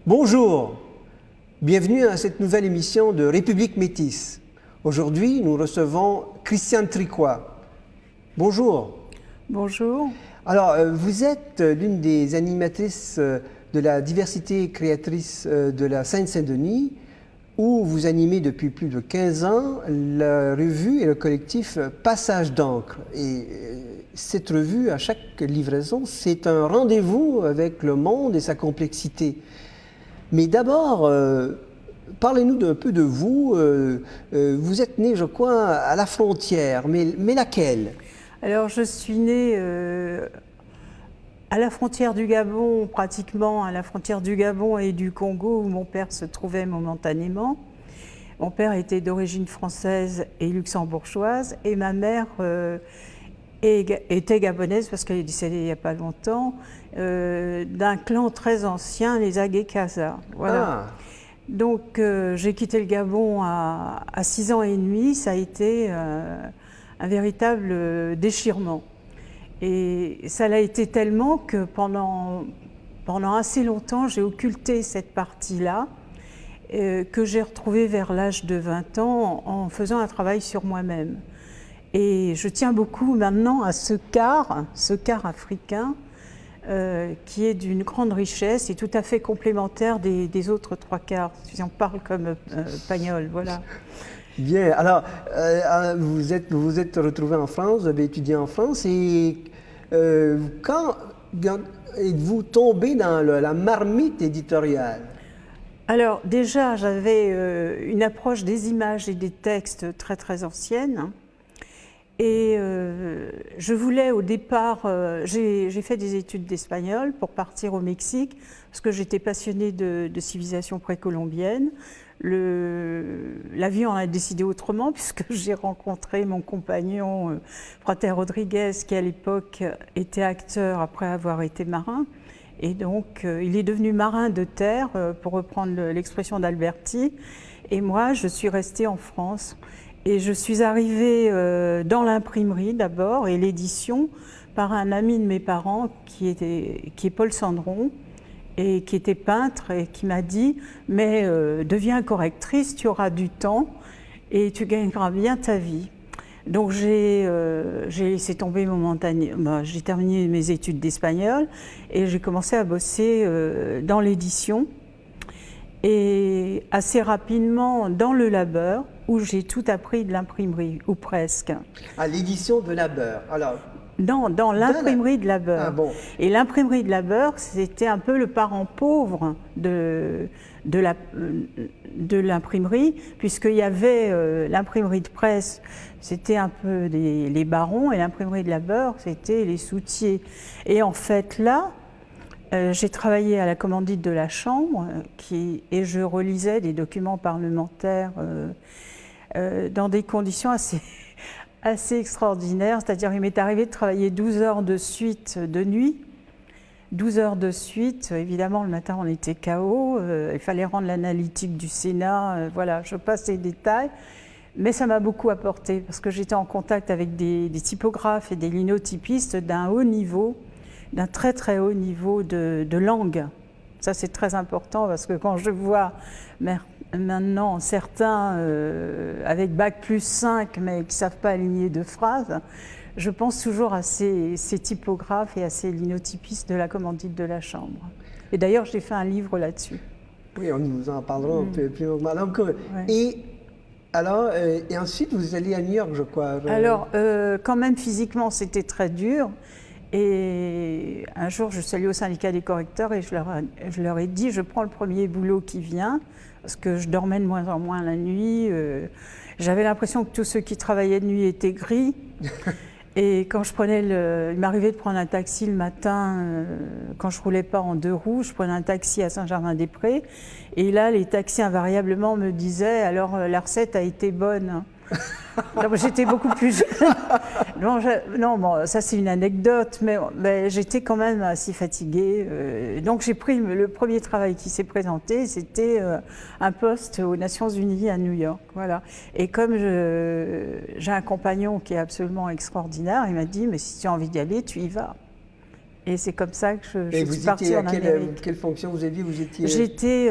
Bonjour, bienvenue à cette nouvelle émission de République Métis. Aujourd'hui, nous recevons Christiane Tricois. Bonjour. Bonjour. Alors, vous êtes l'une des animatrices de la diversité créatrice de la Seine-Saint-Denis, où vous animez depuis plus de 15 ans la revue et le collectif Passage d'encre. Et cette revue, à chaque livraison, c'est un rendez-vous avec le monde et sa complexité. Mais d'abord, parlez-nous un peu de vous. Vous êtes né, je crois, à la frontière, mais laquelle? Alors, je suis née à la frontière du Gabon, pratiquement à la frontière du Gabon et du Congo, où mon père se trouvait momentanément. Mon père était d'origine française et luxembourgeoise, et ma mère était gabonaise, parce qu'elle est décédée il n'y a pas longtemps, d'un clan très ancien, les Agé-Kaza. Voilà. Ah. Donc, j'ai quitté le Gabon à 6 ans et demi. Ça a été un véritable déchirement. Et ça l'a été tellement que pendant assez longtemps, j'ai occulté cette partie-là, que j'ai retrouvée vers l'âge de 20 ans en faisant un travail sur moi-même. Et je tiens beaucoup maintenant à ce quart africain, qui est d'une grande richesse et tout à fait complémentaire des autres trois quarts, si on parle comme Pagnol, voilà. Bien, alors, vous êtes retrouvé en France, vous avez étudié en France, et quand êtes-vous tombé dans la marmite éditoriale? Alors déjà, j'avais une approche des images et des textes très très ancienne. Et je voulais au départ, j'ai fait des études d'espagnol pour partir au Mexique, parce que j'étais passionnée de civilisation précolombienne. La vie en a décidé autrement, puisque j'ai rencontré mon compagnon, Frater Rodriguez, qui à l'époque était acteur après avoir été marin. Et donc, il est devenu marin de terre, pour reprendre l'expression d'Alberti. Et moi, je suis restée en France. Et je suis arrivée dans l'imprimerie d'abord et l'édition par un ami de mes parents qui est Paul Sandron et qui était peintre et qui m'a dit « Mais deviens correctrice, tu auras du temps et tu gagneras bien ta vie ». Donc j'ai laissé tomber momentanément, j'ai terminé mes études d'espagnol et j'ai commencé à bosser dans l'édition. Et assez rapidement dans le labeur, où j'ai tout appris de l'imprimerie, ou presque. À l'édition de Labeur, alors... Dans l'imprimerie de Labeur. Ah bon. Et l'imprimerie de Labeur, c'était un peu le parent pauvre de l'imprimerie, puisqu'il y avait l'imprimerie de presse, c'était un peu les barons, et l'imprimerie de Labeur, c'était les soutiers. Et en fait, là, j'ai travaillé à la commandite de la Chambre et je relisais des documents parlementaires dans des conditions assez extraordinaires. C'est-à-dire il m'est arrivé de travailler 12 heures de suite de nuit. 12 heures de suite, évidemment le matin on était KO, il fallait rendre l'analytique du Sénat, voilà, je passe les détails. Mais ça m'a beaucoup apporté parce que j'étais en contact avec des typographes et des linotypistes d'un haut niveau, d'un très très haut niveau de langue. Ça c'est très important parce que quand je vois maintenant certains avec bac plus 5 mais qui ne savent pas aligner deux phrases, je pense toujours à ces typographes et à ces linotypistes de la commandite de la Chambre. Et d'ailleurs j'ai fait un livre là-dessus. Oui, nous en parlerons un peu plus longuement. Donc, ouais. Et ensuite vous allez à New York, je crois. Alors quand même physiquement c'était très dur. Et un jour, je suis allée au syndicat des correcteurs et je leur ai dit, je prends le premier boulot qui vient, parce que je dormais de moins en moins la nuit. J'avais l'impression que tous ceux qui travaillaient de nuit étaient gris. Et quand il m'arrivait de prendre un taxi le matin, quand je ne roulais pas en deux roues, je prenais un taxi à Saint-Germain-des-Prés. Et là, les taxis invariablement me disaient, alors la recette a été bonne. J'étais beaucoup plus jeune. Non, bon, ça c'est une anecdote, mais j'étais quand même assez fatiguée. Donc j'ai pris le premier travail qui s'est présenté, c'était un poste aux Nations Unies à New York. Voilà. Et comme j'ai un compagnon qui est absolument extraordinaire, il m'a dit, mais si tu as envie d'y aller, tu y vas. Et c'est comme ça que je Et vous suis étiez partie à en Amérique. quelle fonction vous aviez? Vous étiez... J'étais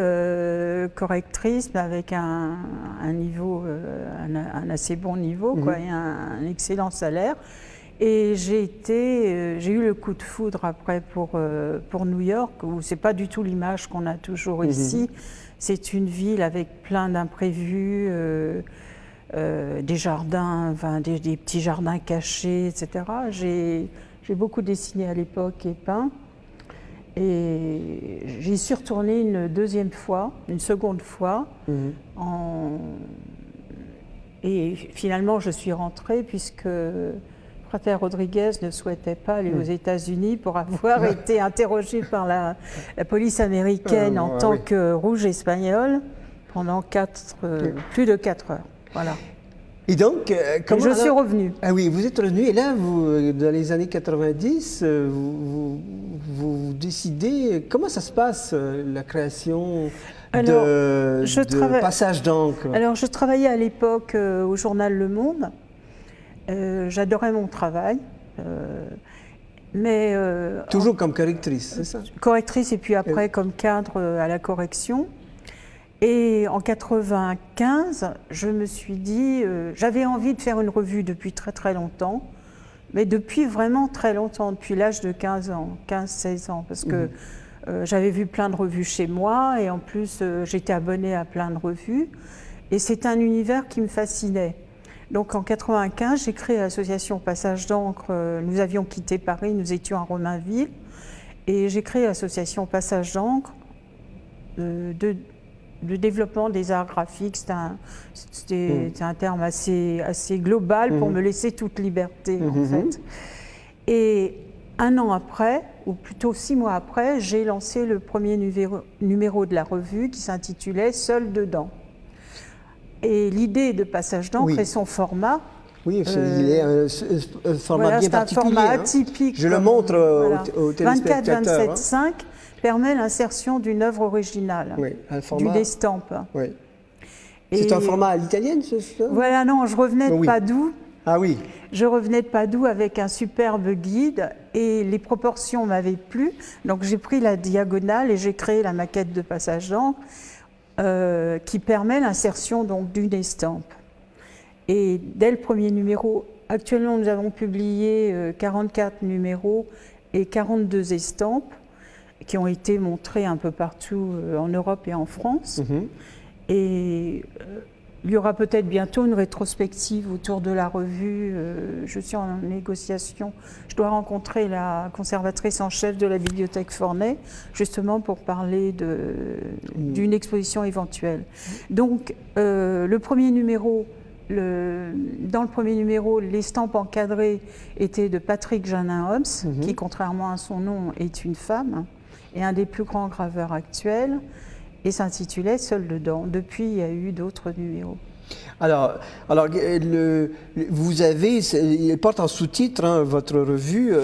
correctrice, mais avec un niveau, un assez bon niveau, quoi, et un excellent salaire. Et j'ai eu le coup de foudre après pour New York, où c'est pas du tout l'image qu'on a toujours ici. C'est une ville avec plein d'imprévus, des jardins, enfin, des petits jardins cachés, etc. J'ai beaucoup dessiné à l'époque et peint. Et j'y suis retournée une seconde fois, et finalement je suis rentrée puisque Frater Rodriguez ne souhaitait pas aller aux États-Unis pour avoir été interrogé par la police américaine en tant que rouge espagnol pendant plus de 4 heures. Voilà. Et donc, je suis revenue. Ah oui, vous êtes revenue et là, dans les années 90, vous décidez, comment ça se passe, la création de Passage d'encre? Alors, je travaillais à l'époque au journal Le Monde. J'adorais mon travail. Toujours comme correctrice, c'est ça? Correctrice et puis après comme cadre à la correction. Et en 95, je me suis dit, j'avais envie de faire une revue depuis très très longtemps, mais depuis vraiment très longtemps, depuis l'âge de 15-16 ans, parce que j'avais vu plein de revues chez moi et en plus j'étais abonnée à plein de revues et c'est un univers qui me fascinait. Donc en 95, j'ai créé l'association Passage d'encre, nous avions quitté Paris, nous étions à Romainville, et j'ai créé l'association Passage d'encre de développement des arts graphiques. C'est un terme assez global pour me laisser toute liberté, en fait. Et un an après, ou plutôt 6 mois après, j'ai lancé le premier numéro de la revue qui s'intitulait « Seul dedans ». Et l'idée de Passage d'encre et son format... Oui, il est un format bien particulier. C'est un format atypique. Je le montre aux téléspectateurs. 24-27-5 permet l'insertion d'une œuvre originale, d'une estampe. Oui. C'est un format à l'italienne, c'est ça? Voilà, non, je revenais de Padoue. Ah oui. Je revenais de Padoue avec un superbe guide et les proportions m'avaient plu. Donc j'ai pris la diagonale et j'ai créé la maquette de Passage d'encre qui permet l'insertion d'une estampe. Et dès le premier numéro, actuellement nous avons publié 44 numéros et 42 estampes qui ont été montrées un peu partout en Europe et en France. Et il y aura peut-être bientôt une rétrospective autour de la revue. Je suis en négociation. Je dois rencontrer la conservatrice en chef de la bibliothèque Forney, justement pour parler d'une exposition éventuelle. Donc, le premier numéro, dans le premier numéro, l'estampe encadrée était de Patrick Janin-Hobbs, qui, contrairement à son nom, est une femme, et un des plus grands graveurs actuels, et s'intitulait « Seul dedans ». Depuis, il y a eu d'autres numéros. Alors vous avez, il porte en sous-titre votre revue,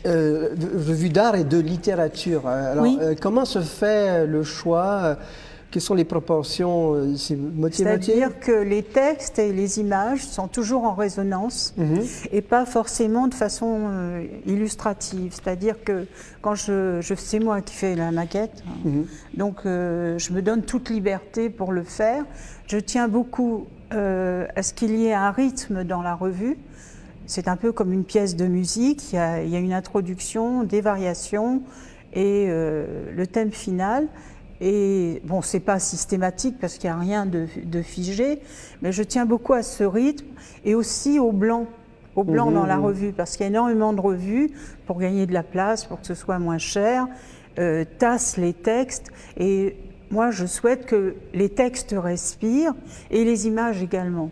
revue d'art et de littérature. Alors, comment se fait le choix? Quelles sont les proportions? C'est moitié-moitié? C'est-à-dire que les textes et les images sont toujours en résonance et pas forcément de façon illustrative. C'est-à-dire que quand c'est moi qui fais la maquette, donc je me donne toute liberté pour le faire. Je tiens beaucoup à ce qu'il y ait un rythme dans la revue. C'est un peu comme une pièce de musique. Il y a une introduction, des variations et le thème final. Et bon, c'est pas systématique parce qu'il n'y a rien de figé, mais je tiens beaucoup à ce rythme et aussi au blanc dans la revue, parce qu'il y a énormément de revues pour gagner de la place, pour que ce soit moins cher, tassent les textes. Et moi, je souhaite que les textes respirent et les images également.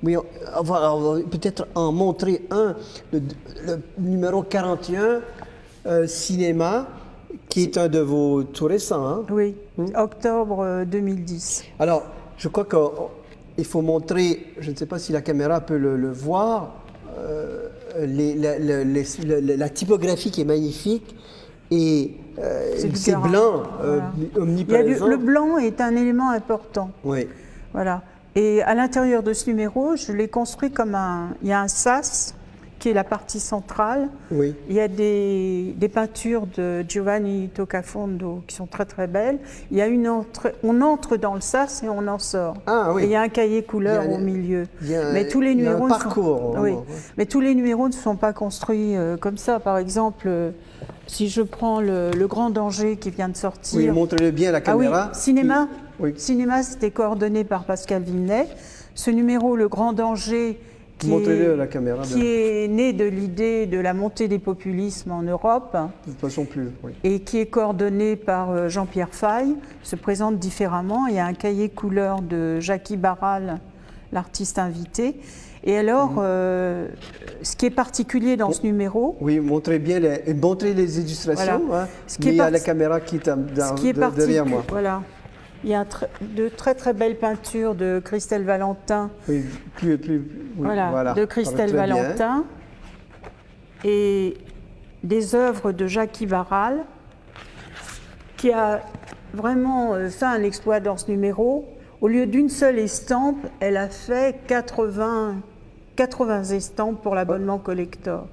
Oui, on va peut-être en montrer le numéro 41, cinéma, qui est un de vos tout récents. Hein? Oui, octobre 2010. Alors, je crois qu'il faut montrer, je ne sais pas si la caméra peut le voir, la typographie qui est magnifique et c'est blanc, omniprésent. Le blanc est un élément important. Oui. Voilà. Et à l'intérieur de ce numéro, je l'ai construit comme il y a un sas qui est la partie centrale, Oui. il y a des peintures de Giovanni Toccafondo qui sont très très belles. Il y a on entre dans le sas et on en sort. Ah oui. Et il y a un cahier couleur Il y a- au milieu. Il y a, Mais tous les il y a numéros un ne sont- parcours. Oui. vraiment, ouais. Mais tous les numéros ne sont pas construits comme ça. Par exemple, si je prends le Grand Danger qui vient de sortir. Oui, montrez-le bien à la Ah oui, caméra. Cinéma. Oui. Cinéma, c'était coordonné par Pascal Vinet. Ce numéro, Le Grand Danger, Montrez-le à la caméra. qui est né de l'idée de la montée des populismes en Europe De toute façon, plus. Oui. et qui est coordonné par Jean-Pierre Faye, se présente différemment. Il y a un cahier couleur de Jackie Barral, l'artiste invité. Et alors, ce qui est particulier dans ce numéro, Oui, montrez bien montrez les illustrations. Voilà. Hein, Ce qui est mais à la parti- caméra qui est ce qui est derrière moi. Voilà. Il y a de très très belles peintures de Christelle Valentin. Oui, oui, Voilà, de Christelle Très bien. Valentin et des œuvres de Jackie Barral, qui a vraiment fait un exploit dans ce numéro. Au lieu d'une seule estampe, elle a fait 80 estampes pour l'abonnement collector.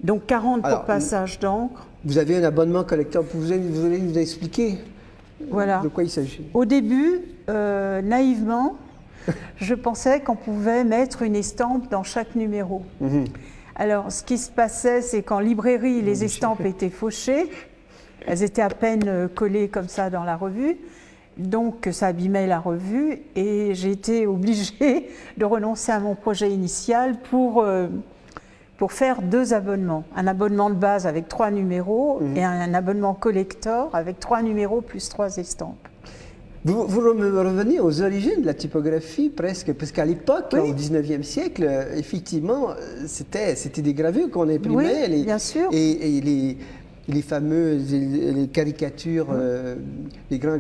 Donc 40 pour Alors, passage d'encre. Vous avez un abonnement collector. Vous allez nous expliquer Voilà. de quoi il s'agit. Au début, naïvement, je pensais qu'on pouvait mettre une estampe dans chaque numéro. Mhm. Alors, ce qui se passait, c'est qu'en librairie, les estampes étaient fauchées. Elles étaient à peine collées comme ça dans la revue. Donc, ça abîmait la revue. Et j'ai été obligée de renoncer à mon projet initial pour faire 2 abonnements. Un abonnement de base avec 3 numéros et un abonnement collector avec 3 numéros plus 3 estampes. Vous revenez aux origines de la typographie presque, parce qu'à l'époque, Oui. au 19e siècle, effectivement, c'était des gravures qu'on imprimait. Oui, bien sûr. Et les fameuses les caricatures, les grands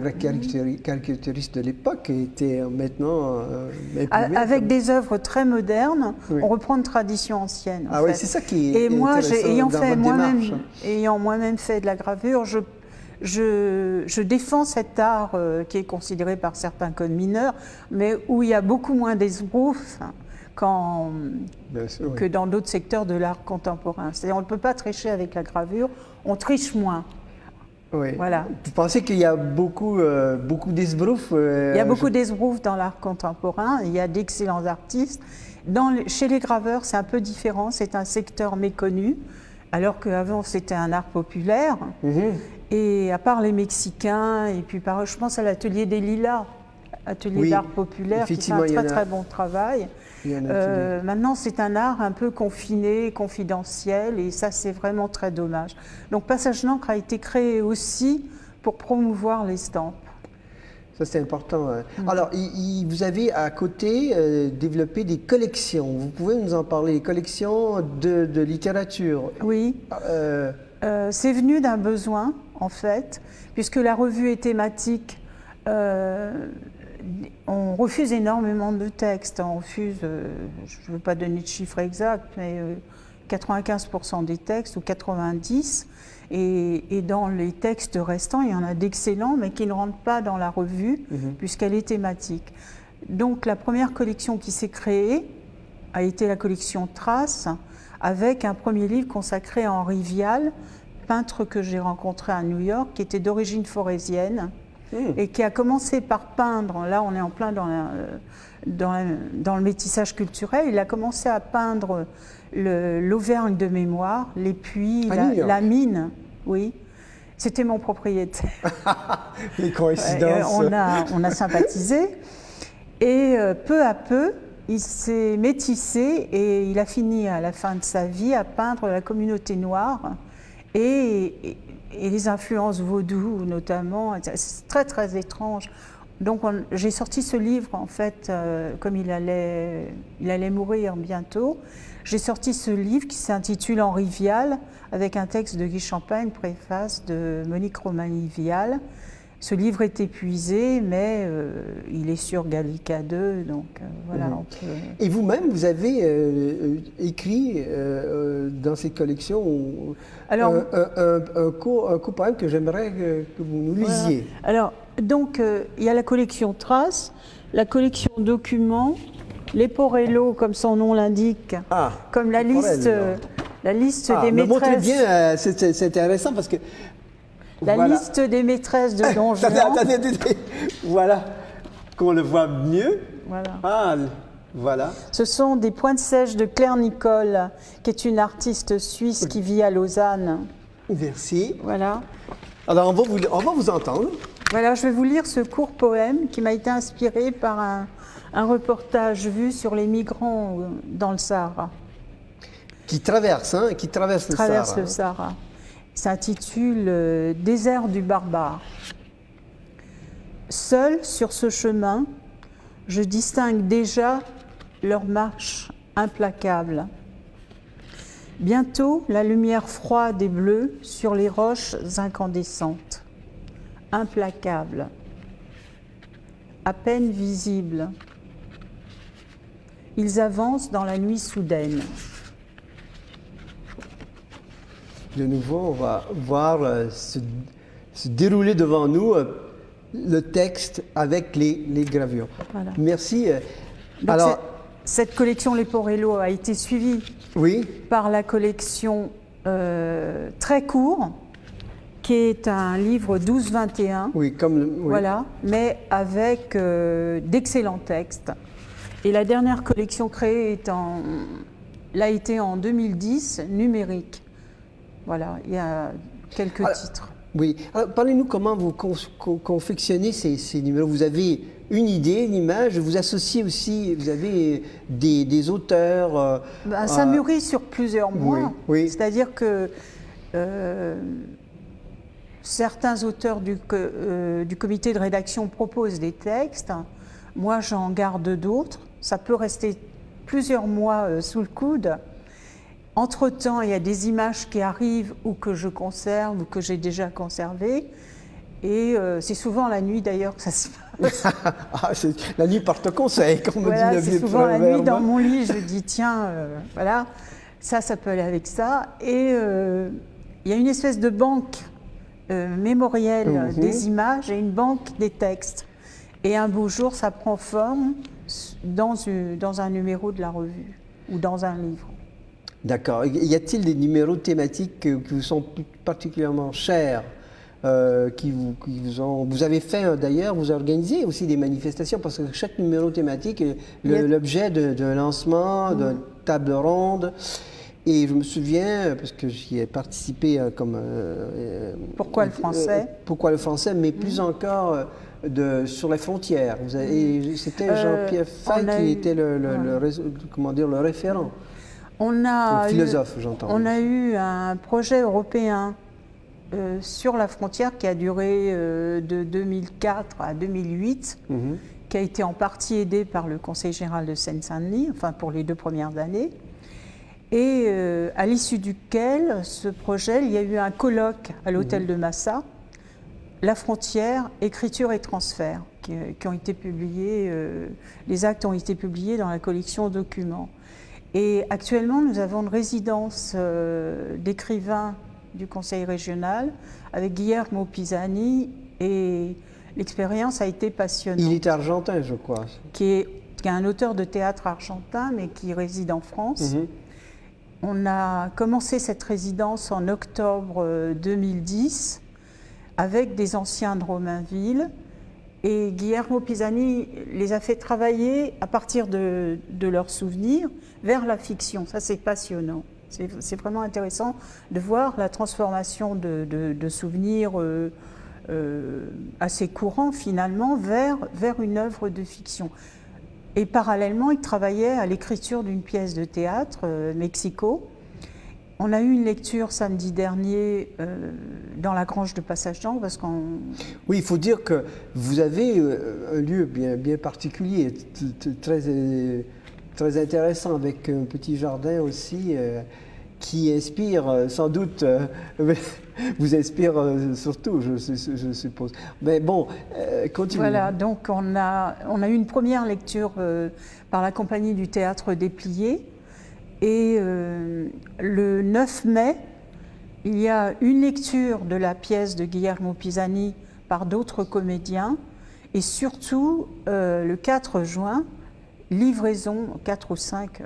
caricaturistes de l'époque étaient maintenant imprimées. Avec des œuvres très modernes, Oui. on reprend une tradition ancienne. en Ah oui, fait. c'est ça qui est Et moi, intéressant ayant dans fait votre moi-même, démarche. ayant moi-même fait de la gravure, je défends cet art qui est considéré par certains comme mineur, mais où il y a beaucoup moins d'esbroufs Bien sûr, oui. que dans d'autres secteurs de l'art contemporain. C'est-à-dire on ne peut pas tricher avec la gravure, on triche moins. Oui. Voilà. Vous pensez qu'il y a beaucoup d'esbroufs Il y a beaucoup d'esbroufs dans l'art contemporain, il y a d'excellents artistes. Chez les graveurs, c'est un peu différent, c'est un secteur méconnu, alors qu'avant c'était un art populaire. Et à part les Mexicains, et puis je pense à l'atelier des Lilas, atelier Oui, d'art populaire, qui fait un effectivement, il y en très a. très bon travail. Il y a un atelier. Maintenant, c'est un art un peu confiné, confidentiel, et ça, c'est vraiment très dommage. Donc, Passage d'encre a été créé aussi pour promouvoir l'estampe. Ça, c'est important. Hein. Alors, vous avez à côté développé des collections. Vous pouvez nous en parler, des collections de littérature. Oui. C'est venu d'un besoin, en fait, puisque la revue est thématique. On refuse énormément de textes. On refuse, je ne veux pas donner de chiffres exacts, mais 95% des textes ou 90%. Et dans les textes restants, il y en a d'excellents, mais qui ne rentrent pas dans la revue, puisqu'elle est thématique. Donc la première collection qui s'est créée a été la collection Traces, avec un premier livre consacré à Henri Vial, peintre que j'ai rencontré à New York, qui était d'origine forésienne, et qui a commencé par peindre, là on est en plein dans le métissage culturel, il a commencé à peindre l'Auvergne de mémoire, les puits, la mine, oui. C'était mon propriétaire. Les coïncidences. On a sympathisé. Et peu à peu, il s'est métissé et il a fini à la fin de sa vie à peindre la communauté noire et les influences vaudou notamment. C'est très très étrange. Donc j'ai sorti ce livre en fait, comme il allait mourir bientôt. J'ai sorti ce livre qui s'intitule Henri Vial, avec un texte de Guy Champagne, préface de Monique Romani-Vial. Ce livre est épuisé, mais il est sur Gallica 2, donc voilà. On peut... Et vous-même, vous avez écrit dans cette collection un court poème que j'aimerais que vous nous lisiez. Voilà. Alors, donc, il y a la collection Traces, la collection Documents, Leporello, comme son nom l'indique, comme la liste La liste Ah, des me montrez maîtresses. bien, c'est intéressant parce que... La voilà. liste des maîtresses de Don Juan. Attendez. Voilà, qu'on le voit mieux. Voilà. Ah, voilà. Ce sont des pointes sèches de Claire Nicole, qui est une artiste suisse qui vit à Lausanne. Merci. Voilà. Alors, on va vous entendre. Voilà, je vais vous lire ce court poème qui m'a été inspiré par un reportage vu sur les migrants dans le Sahara. Qui traverse le Sahara. Il s'intitule Désert du barbare. Seul sur ce chemin, je distingue déjà leur marche implacable. Bientôt, la lumière froide et bleue sur les roches incandescentes. Implacable. À peine visible. Ils avancent dans la nuit soudaine. De nouveau, on va voir se dérouler devant nous le texte avec les gravures. Voilà. Merci. Donc Alors, cette collection Leporello a été suivie oui, par la collection Très court, qui est un livre 12-21, oui, oui. voilà, mais avec d'excellents textes. Et la dernière collection créée l'a été en 2010, numérique. Voilà, il y a quelques titres. Oui. Alors, parlez-nous comment vous confectionnez ces numéros. Vous avez une idée, une image, vous associez aussi, vous avez des auteurs. Ça mûrit sur plusieurs mois. Oui. C'est-à-dire que certains auteurs du comité de rédaction proposent des textes. Moi, j'en garde d'autres. Ça peut rester plusieurs mois sous le coude. Entre-temps, il y a des images qui arrivent ou que je conserve ou que j'ai déjà conservées. Et c'est souvent la nuit d'ailleurs que ça se passe. La nuit porte conseil, comme voilà, dit le vieux c'est souvent la proverbe. nuit dans mon lit, je dis tiens, voilà, ça peut aller avec ça. Et il y a une espèce de banque mémorielle des images et une banque des textes. Et un beau jour, ça prend forme dans un numéro de la revue ou dans un livre. D'accord. Y a-t-il des numéros thématiques qui vous sont particulièrement chers, vous avez fait d'ailleurs, vous organisez aussi des manifestations parce que chaque numéro thématique est l'objet d'un lancement, d'une table ronde. Et je me souviens, parce que j'y ai participé comme... Pourquoi le français? Pourquoi le français, mais plus encore sur les frontières. C'était Jean-Pierre Fay qui était le référent. Le philosophe, j'entends. On a eu un projet européen sur la frontière qui a duré de 2004 à 2008, qui a été en partie aidé par le Conseil général de Seine-Saint-Denis, enfin pour les 2 premières années. Et à l'issue duquel, ce projet, il y a eu un colloque à l'hôtel de Massa, La frontière, écriture et transfert, qui ont été publiés, les actes ont été publiés dans la collection Documents. Et actuellement, nous avons une résidence d'écrivains du Conseil régional avec Guillermo Pisani et l'expérience a été passionnante. Il est argentin, je crois. Qui est un auteur de théâtre argentin, mais qui réside en France. On a commencé cette résidence en octobre 2010 avec des anciens de Romainville. Et Guillermo Pisani les a fait travailler à partir de leurs souvenirs vers la fiction. Ça, c'est passionnant. C'est vraiment intéressant de voir la transformation de souvenirs assez courants, finalement, vers une œuvre de fiction. Et parallèlement, il travaillait à l'écriture d'une pièce de théâtre, Mexico. On a eu une lecture samedi dernier dans la grange de Passage d'Ancre parce qu'on... Oui, il faut dire que vous avez un lieu bien particulier, très intéressant, avec un petit jardin aussi qui inspire sans doute, vous inspire surtout, je suppose. Mais bon, continuez. Voilà, donc on a eu une première lecture par la compagnie du Théâtre Déplié. Et le 9 mai, il y a une lecture de la pièce de Guillermo Pisani par d'autres comédiens. Et surtout, le 4 juin, livraison, 4 ou 5,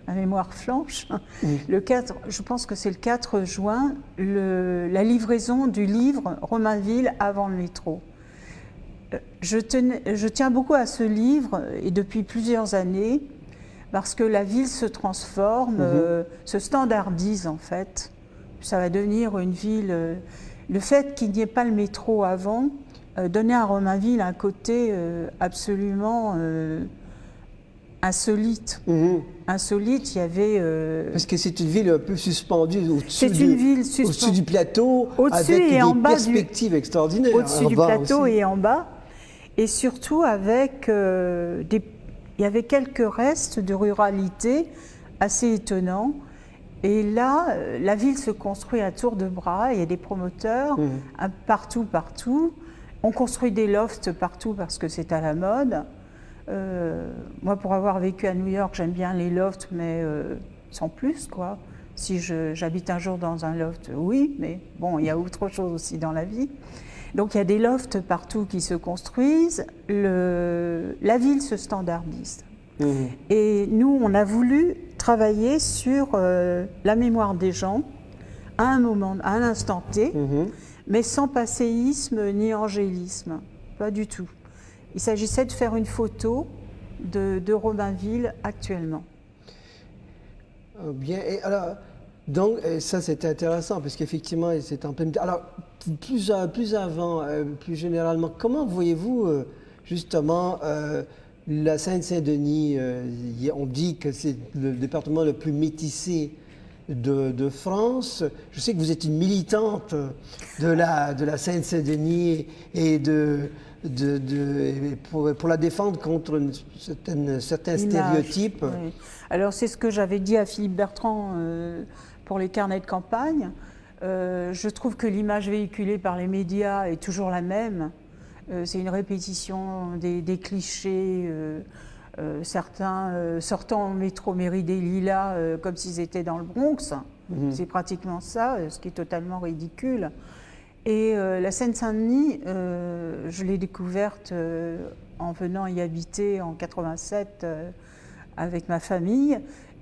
ma mémoire flanche, Oui. je pense que c'est le 4 juin, la livraison du livre Romainville avant le métro. Je tiens beaucoup à ce livre, et depuis plusieurs années, parce que la ville se transforme, se standardise en fait. Ça va devenir une ville. Le fait qu'il n'y ait pas le métro avant donnait à Romainville un côté absolument insolite. Insolite, il y avait. Parce que c'est une ville un peu suspendue au-dessus au-dessus du plateau, au-dessus avec et des en bas perspectives extraordinaires. Au-dessus du plateau aussi. Et en bas. Et surtout avec il y avait quelques restes de ruralité assez étonnants. Et là, la ville se construit à tour de bras, il y a des promoteurs partout. On construit des lofts partout parce que c'est à la mode. Moi, pour avoir vécu à New York, j'aime bien les lofts, mais sans plus, quoi. Si j'habite un jour dans un loft, oui, mais bon, il y a autre chose aussi dans la vie. Donc il y a des lofts partout qui se construisent, la ville se standardise. Et nous, on a voulu travailler sur la mémoire des gens à un moment, à un instant T, mais sans passéisme ni angélisme, pas du tout. Il s'agissait de faire une photo de Romainville actuellement. Bien, et alors, donc ça c'est intéressant parce qu'effectivement c'est en pleine. Alors plus avant, plus généralement, comment voyez-vous justement la Seine-Saint-Denis? On dit que c'est le département le plus métissé de France. Je sais que vous êtes une militante de la Seine-Saint-Denis et pour la défendre contre certains stéréotypes. Oui. Alors c'est ce que j'avais dit à Philippe Bertrand pour les carnets de campagne. Je trouve que l'image véhiculée par les médias est toujours la même. C'est une répétition des clichés, certains sortant en métro mairie des Lilas comme s'ils étaient dans le Bronx. C'est pratiquement ça, ce qui est totalement ridicule. Et la Seine-Saint-Denis, je l'ai découverte en venant y habiter en 87 avec ma famille.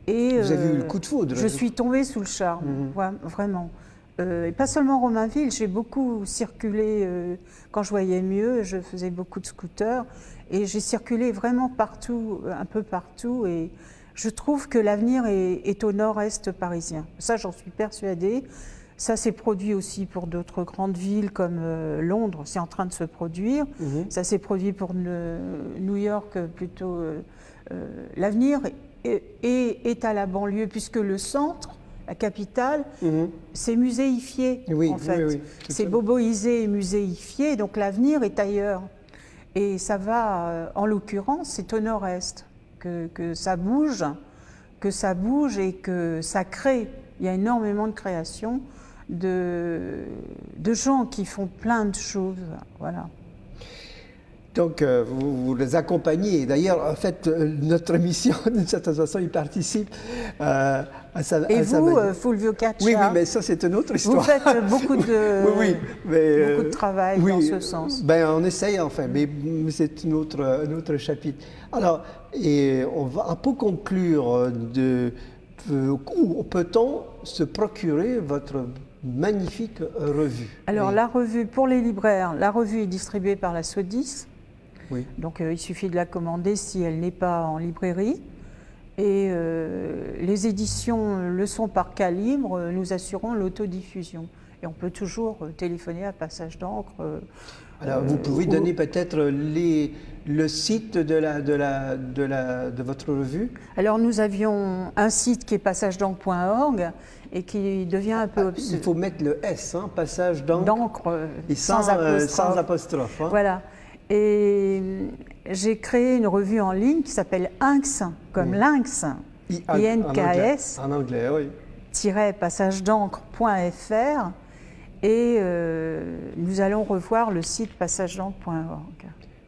Et, vous avez eu le coup de foudre. Je suis tombée sous le charme, vraiment. Et pas seulement Romainville, j'ai beaucoup circulé, quand je voyais mieux, je faisais beaucoup de scooters, et j'ai circulé vraiment partout, un peu partout, et je trouve que l'avenir est au nord-est parisien. Ça, j'en suis persuadée. Ça s'est produit aussi pour d'autres grandes villes comme Londres, c'est en train de se produire. Ça s'est produit pour New York plutôt. L'avenir est à la banlieue, puisque le centre, la capitale, c'est muséifié, en fait. Oui, c'est boboisé et muséifié, donc l'avenir est ailleurs. Et ça va, en l'occurrence, c'est au nord-est que ça bouge et que ça crée. Il y a énormément de création de gens qui font plein de choses, voilà. Donc, vous les accompagnez. D'ailleurs, en fait, notre émission, d'une certaine façon, il participe à sa manière. Fulvio Caccia, oui, mais ça, c'est une autre histoire. vous faites beaucoup de, beaucoup de travail dans ce sens. Ben, on essaye, enfin, mais c'est un autre chapitre. Alors, et pour conclure, où peut-on se procurer votre magnifique revue? Alors, la revue, pour les libraires, la revue est distribuée par la Sodis. Oui. Donc il suffit de la commander si elle n'est pas en librairie. Et les éditions le sont par Calibre, nous assurons l'autodiffusion. Et on peut toujours téléphoner à Passage d'encre. Alors vous pouvez donner peut-être le site de votre revue? Alors nous avions un site qui est passagedencre.org et qui devient un peu obscur. Il faut mettre le S, hein, Passage d'encre. Et sans apostrophe. Hein. Voilà. Et j'ai créé une revue en ligne qui s'appelle Inks, comme Lynx, INKS, en anglais, oui. passagedencre.fr, et nous allons revoir le site passagedencre.org.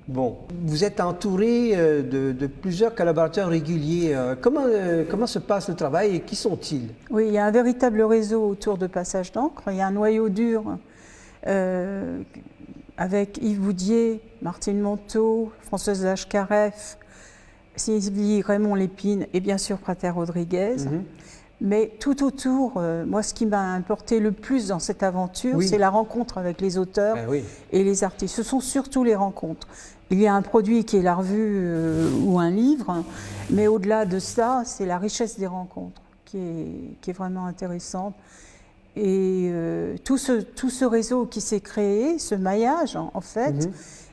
Bon, vous êtes entouré de plusieurs collaborateurs réguliers. Comment se passe le travail et qui sont-ils? Oui, il y a un véritable réseau autour de Passage d'encre. Il y a un noyau dur avec Yves Boudier, Martine Monteau, Françoise Lachcaref, Sylvie Raymond Lépine et bien sûr Prater Rodriguez. Mais tout autour, moi, ce qui m'a importé le plus dans cette aventure, c'est la rencontre avec les auteurs et les artistes. Ce sont surtout les rencontres. Il y a un produit qui est la revue ou un livre, mais au-delà de ça, c'est la richesse des rencontres qui est vraiment intéressante. Et tout ce réseau qui s'est créé, ce maillage en fait,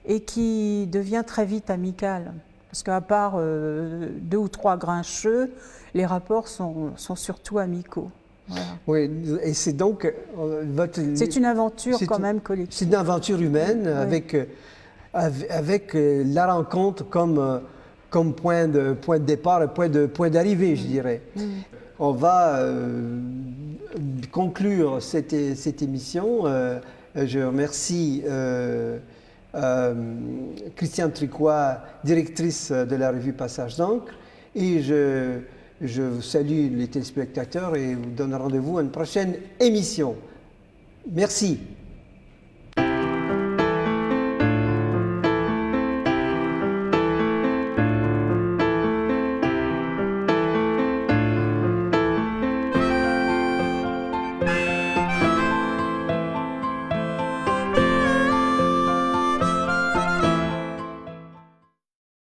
et qui devient très vite amical. Parce qu'à part 2 ou 3 grincheux, les rapports sont surtout amicaux. Voilà. Oui, et c'est donc c'est une aventure quand même collective. C'est une aventure humaine avec la rencontre comme point de départ, point d'arrivée, je dirais. On va conclure cette émission. Je remercie Christiane Tricoire, directrice de la revue Passage d'encre, et je vous salue les téléspectateurs et vous donne rendez-vous à une prochaine émission. Merci.